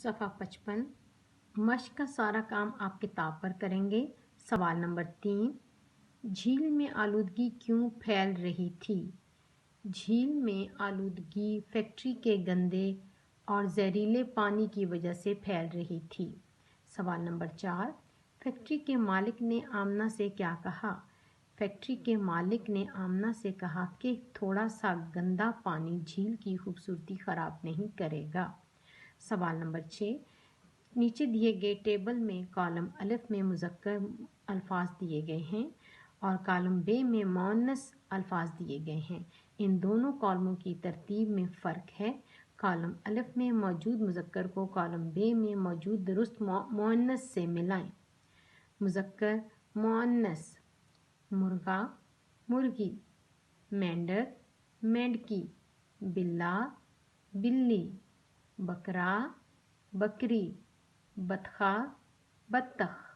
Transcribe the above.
صفحہ 55 مشق کا سارا کام آپ کتاب پر کریں گے۔ سوال نمبر 3 جھیل میں آلودگی کیوں پھیل رہی تھی؟ جھیل میں آلودگی فیکٹری کے گندے اور زہریلے پانی کی وجہ سے پھیل رہی تھی۔ سوال نمبر 4 فیکٹری کے مالک نے آمنہ سے کیا کہا؟ فیکٹری کے مالک نے آمنہ سے کہا کہ تھوڑا سا گندا پانی جھیل کی خوبصورتی خراب نہیں کرے گا۔ سوال نمبر 6 نیچے دیے گئے ٹیبل میں کالم الف میں مذکر الفاظ دیے گئے ہیں اور کالم بے میں مؤنث الفاظ دیے گئے ہیں۔ ان دونوں کالموں کی ترتیب میں فرق ہے۔ کالم الف میں موجود مذکر کو کالم بے میں موجود درست مؤنث سے ملائیں۔ مذکر مؤنث مرغا مرغی، مینڈک مینڈکی، بلا بلی، بکرا بکری، بطخہ بطخ۔